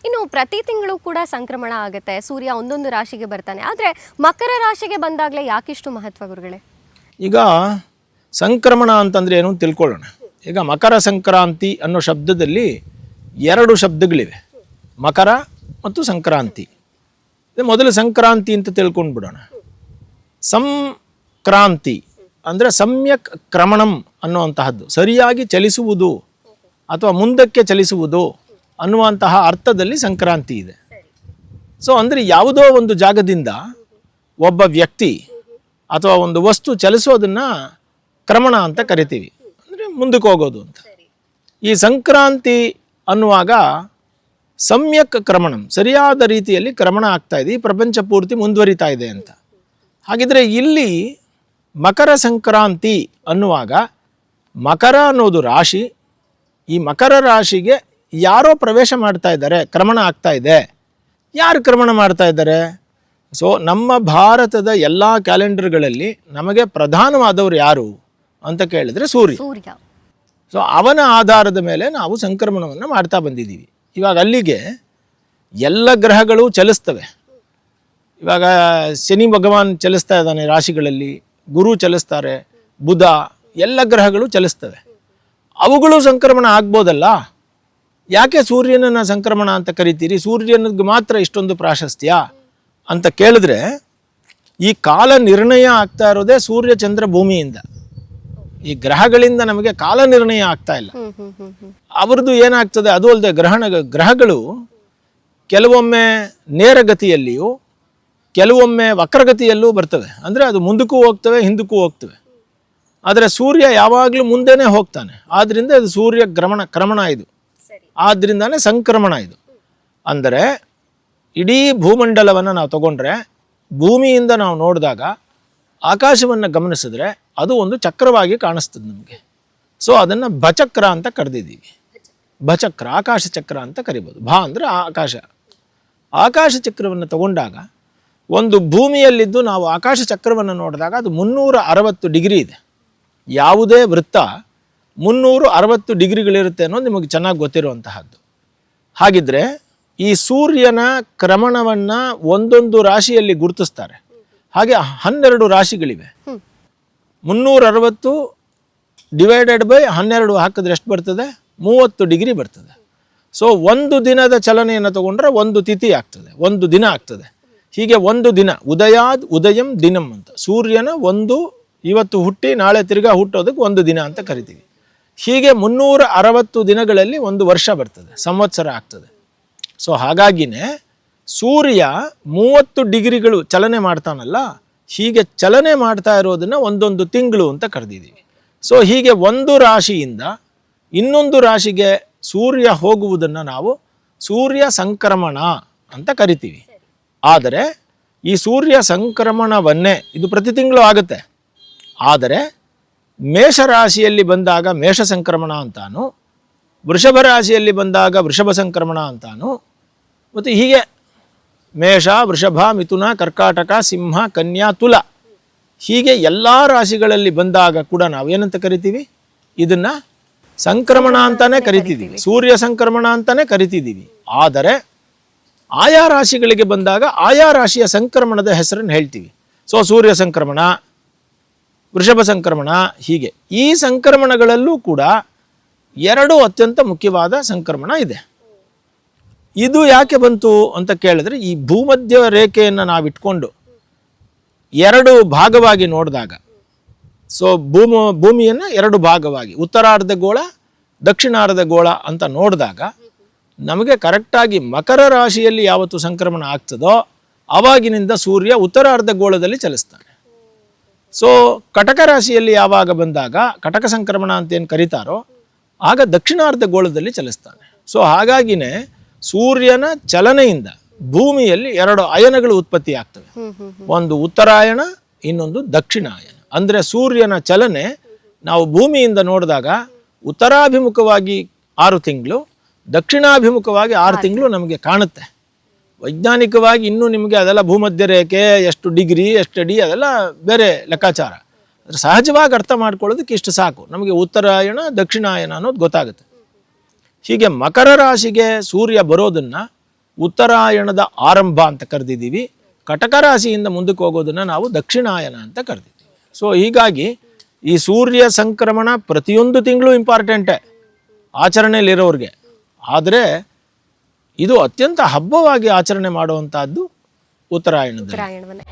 ಇನ್ನು ಪ್ರತಿ ತಿಂಗಳು ಕೂಡ ಸಂಕ್ರಮಣ ಆಗುತ್ತೆ, ಸೂರ್ಯ ಒಂದೊಂದು ರಾಶಿಗೆ ಬರ್ತಾನೆ. ಆದರೆ ಮಕರ ರಾಶಿಗೆ ಬಂದಾಗಲೇ ಯಾಕಿಷ್ಟು ಮಹತ್ವ ಗುರುಗಳೇ? ಈಗ ಸಂಕ್ರಮಣ ಅಂತಂದರೆ ಏನು ಅಂತ ತಿಳ್ಕೊಳ್ಳೋಣ. ಈಗ ಮಕರ ಸಂಕ್ರಾಂತಿ ಅನ್ನೋ ಶಬ್ದದಲ್ಲಿ ಎರಡು ಶಬ್ದಗಳಿವೆ, ಮಕರ ಮತ್ತು ಸಂಕ್ರಾಂತಿ. ಮೊದಲು ಸಂಕ್ರಾಂತಿ ಅಂತ ತಿಳ್ಕೊಂಡು ಬಿಡೋಣ. ಸಂಕ್ರಾಂತಿ ಅಂದರೆ ಸಮ್ಯಕ್ ಕ್ರಮಣಂ ಅನ್ನುವಂತಹದ್ದು, ಸರಿಯಾಗಿ ಚಲಿಸುವುದು ಅಥವಾ ಮುಂದಕ್ಕೆ ಚಲಿಸುವುದು ಅನ್ನುವಂತಹ ಅರ್ಥದಲ್ಲಿ ಸಂಕ್ರಾಂತಿ ಇದೆ. ಸೊ ಅಂದರೆ ಯಾವುದೋ ಒಂದು ಜಾಗದಿಂದ ಒಬ್ಬ ವ್ಯಕ್ತಿ ಅಥವಾ ಒಂದು ವಸ್ತು ಚಲಿಸೋದನ್ನು ಕ್ರಮಣ ಅಂತ ಕರಿತೀವಿ, ಅಂದರೆ ಮುಂದಕ್ಕೆ ಹೋಗೋದು ಅಂತ. ಈ ಸಂಕ್ರಾಂತಿ ಅನ್ನುವಾಗ ಸಮ್ಯಕ್ ಕ್ರಮಣಂ, ಸರಿಯಾದ ರೀತಿಯಲ್ಲಿ ಕ್ರಮಣ ಆಗ್ತಾ ಇದೆ, ಈ ಪ್ರಪಂಚ ಪೂರ್ತಿ ಮುಂದುವರಿತಾ ಇದೆ ಅಂತ. ಹಾಗಿದ್ರೆ ಇಲ್ಲಿ ಮಕರ ಸಂಕ್ರಾಂತಿ ಅನ್ನುವಾಗ ಮಕರ ಅನ್ನೋದು ರಾಶಿ, ಈ ಮಕರ ರಾಶಿಗೆ ಯಾರೋ ಪ್ರವೇಶ ಮಾಡ್ತಾ ಇದ್ದಾರೆ, ಕ್ರಮಣ ಆಗ್ತಾ ಇದೆ. ಯಾರು ಕ್ರಮಣ ಮಾಡ್ತಾ ಇದ್ದಾರೆ? ಸೊ ನಮ್ಮ ಭಾರತದ ಎಲ್ಲ ಕ್ಯಾಲೆಂಡರ್ಗಳಲ್ಲಿ ನಮಗೆ ಪ್ರಧಾನವಾದವರು ಯಾರು ಅಂತ ಕೇಳಿದ್ರೆ ಸೂರ್ಯ. ಸೊ ಅವನ ಆಧಾರದ ಮೇಲೆ ನಾವು ಸಂಕ್ರಮಣವನ್ನು ಮಾಡ್ತಾ ಬಂದಿದ್ದೀವಿ. ಇವಾಗ ಅಲ್ಲಿಗೆ ಎಲ್ಲ ಗ್ರಹಗಳು ಚಲಿಸ್ತವೆ. ಇವಾಗ ಶನಿ ಭಗವಾನ್ ಚಲಿಸ್ತಾ ಇದ್ದಾನೆ ರಾಶಿಗಳಲ್ಲಿ, ಗುರು ಚಲಿಸ್ತಾರೆ, ಬುಧ, ಎಲ್ಲ ಗ್ರಹಗಳು ಚಲಿಸ್ತವೆ. ಅವುಗಳು ಸಂಕ್ರಮಣ ಆಗ್ಬೋದಲ್ಲ, ಯಾಕೆ ಸೂರ್ಯನನ್ನು ಸಂಕ್ರಮಣ ಅಂತ ಕರಿತೀರಿ? ಸೂರ್ಯನಿಗೆ ಮಾತ್ರ ಇಷ್ಟೊಂದು ಪ್ರಾಶಸ್ತ್ಯ ಅಂತ ಕೇಳಿದ್ರೆ, ಈ ಕಾಲ ನಿರ್ಣಯ ಆಗ್ತಾ ಇರೋದೇ ಸೂರ್ಯ ಚಂದ್ರ ಭೂಮಿಯಿಂದ. ಈ ಗ್ರಹಗಳಿಂದ ನಮಗೆ ಕಾಲ ನಿರ್ಣಯ ಆಗ್ತಾ ಇಲ್ಲ. ಅವ್ರದ್ದು ಏನಾಗ್ತದೆ ಅದು ಅಲ್ಲದೆ ಗ್ರಹಗಳು ಕೆಲವೊಮ್ಮೆ ನೇರಗತಿಯಲ್ಲಿಯೂ ಕೆಲವೊಮ್ಮೆ ವಕ್ರಗತಿಯಲ್ಲೂ ಬರ್ತವೆ. ಅಂದರೆ ಅದು ಮುಂದಕ್ಕೂ ಹೋಗ್ತವೆ, ಹಿಂದಕ್ಕೂ ಹೋಗ್ತವೆ. ಆದರೆ ಸೂರ್ಯ ಯಾವಾಗಲೂ ಮುಂದೆನೇ ಹೋಗ್ತಾನೆ. ಆದ್ದರಿಂದ ಇದು ಸೂರ್ಯ ಕ್ರಮಣ ಇದು, ಆದ್ದರಿಂದಾನೇ ಸಂಕ್ರಮಣ ಇದು. ಅಂದರೆ ಇಡೀ ಭೂಮಂಡಲವನ್ನು ನಾವು ತಗೊಂಡ್ರೆ, ಭೂಮಿಯಿಂದ ನಾವು ನೋಡಿದಾಗ ಆಕಾಶವನ್ನು ಗಮನಿಸಿದ್ರೆ ಅದು ಒಂದು ಚಕ್ರವಾಗಿ ಕಾಣಿಸ್ತದೆ ನಮಗೆ. ಸೊ ಅದನ್ನು ಭಚಕ್ರ ಅಂತ ಕರೆದಿದ್ದೀವಿ. ಭಚಕ್ರ, ಆಕಾಶ ಚಕ್ರ ಅಂತ ಕರಿಬೋದು. ಭಾ ಅಂದರೆ ಆಕಾಶ. ಆಕಾಶ ಚಕ್ರವನ್ನು ತಗೊಂಡಾಗ ಒಂದು ಭೂಮಿಯಲ್ಲಿದ್ದು ನಾವು ಆಕಾಶ ಚಕ್ರವನ್ನು ನೋಡಿದಾಗ ಅದು 360 ಡಿಗ್ರಿ ಇದೆ. ಯಾವುದೇ ವೃತ್ತ 360 ಡಿಗ್ರಿಗಳಿರುತ್ತೆ ಅನ್ನೋದು ನಿಮಗೆ ಚೆನ್ನಾಗಿ ಗೊತ್ತಿರುವಂತಹದ್ದು. ಹಾಗಿದ್ರೆ ಈ ಸೂರ್ಯನ ಕ್ರಮಣವನ್ನು ಒಂದೊಂದು ರಾಶಿಯಲ್ಲಿ ಗುರುತಿಸ್ತಾರೆ. ಹಾಗೆ 12 ರಾಶಿಗಳಿವೆ. 360 ಡಿವೈಡೆಡ್ ಬೈ 12 ಹಾಕಿದ್ರೆ ಎಷ್ಟು ಬರ್ತದೆ? 30 ಡಿಗ್ರಿ ಬರ್ತದೆ. ಸೊ ಒಂದು ದಿನದ ಚಲನೆಯನ್ನು ತಗೊಂಡ್ರೆ ಒಂದು ತಿಥಿ ಆಗ್ತದೆ, ಒಂದು ದಿನ ಆಗ್ತದೆ. ಹೀಗೆ ಒಂದು ದಿನ, ಉದಯಂ ದಿನಂ ಅಂತ, ಸೂರ್ಯನ ಒಂದು ಇವತ್ತು ಹುಟ್ಟಿ ನಾಳೆ ತಿರ್ಗಾ ಹುಟ್ಟೋದಕ್ಕೆ ಒಂದು ದಿನ ಅಂತ ಕರಿತೀವಿ. ಹೀಗೆ 360 ದಿನಗಳಲ್ಲಿ ಒಂದು ವರ್ಷ ಬರ್ತದೆ, ಸಂವತ್ಸರ ಆಗ್ತದೆ. ಸೊ ಹಾಗಾಗಿನೇ ಸೂರ್ಯ 30 ಡಿಗ್ರಿಗಳು ಚಲನೆ ಮಾಡ್ತಾನಲ್ಲ, ಹೀಗೆ ಚಲನೆ ಮಾಡ್ತಾ ಇರೋದನ್ನು ಒಂದೊಂದು ತಿಂಗಳು ಅಂತ ಕರೆದಿದ್ದೀವಿ. ಸೊ ಹೀಗೆ ಒಂದು ರಾಶಿಯಿಂದ ಇನ್ನೊಂದು ರಾಶಿಗೆ ಸೂರ್ಯ ಹೋಗುವುದನ್ನು ನಾವು ಸೂರ್ಯ ಸಂಕ್ರಮಣ ಅಂತ ಕರಿತೀವಿ. ಆದರೆ ಈ ಸೂರ್ಯ ಸಂಕ್ರಮಣವನ್ನೇ ಇದು ಪ್ರತಿ ತಿಂಗಳು ಆಗುತ್ತೆ. ಆದರೆ ಮೇಷರಾಶಿಯಲ್ಲಿ ಬಂದಾಗ ಮೇಷ ಸಂಕ್ರಮಣ ಅಂತಾನು, ವೃಷಭ ರಾಶಿಯಲ್ಲಿ ಬಂದಾಗ ವೃಷಭ ಸಂಕ್ರಮಣ ಅಂತಾನು, ಮತ್ತು ಹೀಗೆ ಮೇಷ, ವೃಷಭ, ಮಿಥುನ, ಕರ್ಕಾಟಕ, ಸಿಂಹ, ಕನ್ಯಾ, ತುಲ, ಹೀಗೆ ಎಲ್ಲ ರಾಶಿಗಳಲ್ಲಿ ಬಂದಾಗ ಕೂಡ ನಾವು ಏನಂತ ಕರಿತೀವಿ? ಇದನ್ನು ಸಂಕ್ರಮಣ ಅಂತಾನೆ ಕರಿತಿದ್ದೀವಿ, ಸೂರ್ಯ ಸಂಕ್ರಮಣ ಅಂತಾನೆ ಕರಿತಿದ್ದೀವಿ. ಆದರೆ ಆಯಾ ರಾಶಿಗಳಿಗೆ ಬಂದಾಗ ಆಯಾ ರಾಶಿಯ ಸಂಕ್ರಮಣದ ಹೆಸರನ್ನು ಹೇಳ್ತೀವಿ. ಸೊ ಸೂರ್ಯ ಸಂಕ್ರಮಣ, ವೃಷಭ ಸಂಕ್ರಮಣ, ಹೀಗೆ ಈ ಸಂಕ್ರಮಣಗಳಲ್ಲೂ ಕೂಡ 2 ಅತ್ಯಂತ ಮುಖ್ಯವಾದ ಸಂಕ್ರಮಣ ಇದೆ. ಇದು ಯಾಕೆ ಬಂತು ಅಂತ ಕೇಳಿದ್ರೆ, ಈ ಭೂಮಧ್ಯ ರೇಖೆಯನ್ನು ನಾವಿಟ್ಕೊಂಡು 2 ಭಾಗವಾಗಿ ನೋಡಿದಾಗ, ಸೊ ಭೂಮಿಯನ್ನು 2 ಭಾಗವಾಗಿ ಉತ್ತರಾರ್ಧ ಗೋಳ, ದಕ್ಷಿಣಾರ್ಧ ಗೋಳ ಅಂತ ನೋಡಿದಾಗ ನಮಗೆ ಕರೆಕ್ಟಾಗಿ ಮಕರ ರಾಶಿಯಲ್ಲಿ ಯಾವತ್ತು ಸಂಕ್ರಮಣ ಆಗ್ತದೋ ಆವಾಗಿನಿಂದ ಸೂರ್ಯ ಉತ್ತರಾರ್ಧ ಗೋಳದಲ್ಲಿ ಚಲಿಸ್ತಾನೆ. ಸೊ ಕಟಕ ರಾಶಿಯಲ್ಲಿ ಯಾವಾಗ ಬಂದಾಗ ಕಟಕ ಸಂಕ್ರಮಣ ಅಂತ ಏನು ಕರೀತಾರೋ ಆಗ ದಕ್ಷಿಣಾರ್ಧ ಗೋಳದಲ್ಲಿ ಚಲಿಸ್ತಾನೆ. ಸೊ ಹಾಗಾಗಿನೇ ಸೂರ್ಯನ ಚಲನೆಯಿಂದ ಭೂಮಿಯಲ್ಲಿ 2 ಅಯನಗಳು ಉತ್ಪತ್ತಿ ಆಗ್ತವೆ. ಒಂದು ಉತ್ತರಾಯಣ, ಇನ್ನೊಂದು ದಕ್ಷಿಣಾಯನ. ಅಂದರೆ ಸೂರ್ಯನ ಚಲನೆ ನಾವು ಭೂಮಿಯಿಂದ ನೋಡಿದಾಗ ಉತ್ತರಾಭಿಮುಖವಾಗಿ 6 ತಿಂಗಳು, ದಕ್ಷಿಣಾಭಿಮುಖವಾಗಿ 6 ತಿಂಗಳು ನಮಗೆ ಕಾಣುತ್ತೆ. ವೈಜ್ಞಾನಿಕವಾಗಿ ಇನ್ನೂ ನಿಮಗೆ ಅದೆಲ್ಲ ಭೂಮಧ್ಯ ರೇಖೆ ಎಷ್ಟು ಡಿಗ್ರಿ ಎಷ್ಟು ಅಡಿ ಅದೆಲ್ಲ ಬೇರೆ ಲೆಕ್ಕಾಚಾರ. ಸಹಜವಾಗಿ ಅರ್ಥ ಮಾಡ್ಕೊಳ್ಳೋದಕ್ಕೆ ಇಷ್ಟು ಸಾಕು, ನಮಗೆ ಉತ್ತರಾಯಣ ದಕ್ಷಿಣಾಯನ ಅನ್ನೋದು ಗೊತ್ತಾಗುತ್ತೆ. ಹೀಗೆ ಮಕರ ರಾಶಿಗೆ ಸೂರ್ಯ ಬರೋದನ್ನು ಉತ್ತರಾಯಣದ ಆರಂಭ ಅಂತ ಕರೆದಿದ್ದೀವಿ. ಕಟಕ ರಾಶಿಯಿಂದ ಮುಂದಕ್ಕೆ ಹೋಗೋದನ್ನು ನಾವು ದಕ್ಷಿಣಾಯನ ಅಂತ ಕರೆದಿದ್ದೀವಿ. ಸೊ ಹೀಗಾಗಿ ಈ ಸೂರ್ಯ ಸಂಕ್ರಮಣ ಪ್ರತಿಯೊಂದು ತಿಂಗಳು ಇಂಪಾರ್ಟೆಂಟೇ ಆಚರಣೆಯಲ್ಲಿರೋರಿಗೆ. ಆದರೆ ಇದು ಅತ್ಯಂತ ಹಬ್ಬವಾಗಿ ಆಚರಣೆ ಮಾಡುವಂತಹದ್ದು ಉತ್ತರಾಯಣದಲ್ಲಿ. ಉತ್ತರಾಯಣವನ್ನೇ